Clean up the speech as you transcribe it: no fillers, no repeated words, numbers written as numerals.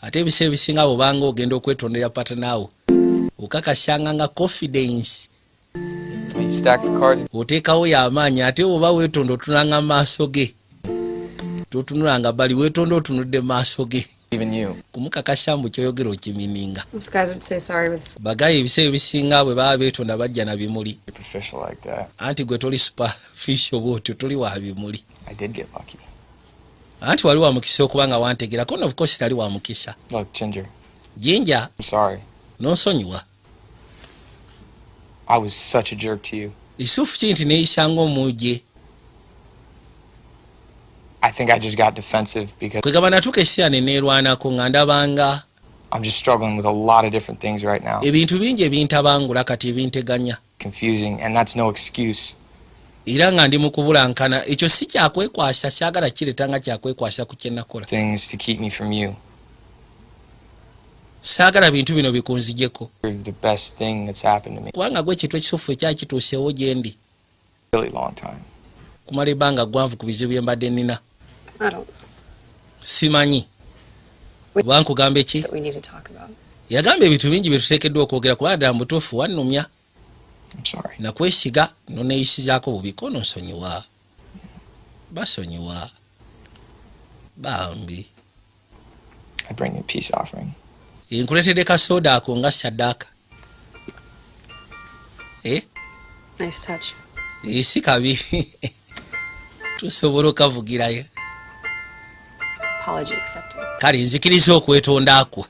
ate ebiseera ebisinga bw'obanga ogenda okwetondera patanaawo okakasanga nga confidence oteekawo y'amaanyi ate oba weetonda otunulanga maaso ge totunulanga bali weetonda otunudde maaso ge kumukakasa mbu kyoyogera okimininga bagaye ebiseera ebisinga bwe baba beetonda bajja na bimuli anti gwe toli superficial bwotyo toli wa bimuli anti wali wa mukisa okubanga wantegera kona of course tali wa mukisa Jinja n'onsonyiwa I was such a jerk to you. Isufu kinti neeyisanga omuje I think I just got defensive because kwegamba natuuka essira ne neerwanako nga ndabanga I'm just struggling with a lot of different things right now. ebintu bingi ebintabangula kati ebinteganya Confusing, and that's no excuse. era nga ndi mu kubulankana ekyo si kyakwekwasa kyagala kireeta nga kyakwekwasa ku kye nakola Things to keep me from you. saagala bintu bino bikunzijeko You're the best thing that's happened to me kubanga gwe ekintu ekisufu ekyali kituuseewo gye ndi in a really long time. kumala ebbanga ggwanvu ku bizibu bye mbadde nnina simanyi oba nkugamba eki yagamba ebintu bingi bye tuteekeddwa okwogera kubanga ddala mu butuufu wannumya I'm sorry. nakwesiga noneeyisizaako bubi kono nsonyiwa basonyiwa bambi I bring you a peace offering. nkuleetedde kasooda ako nga saddaaka Nice touch. si kabi tusobola okavugirayo Apology accepted. kale nzikiriza okwetonda kwo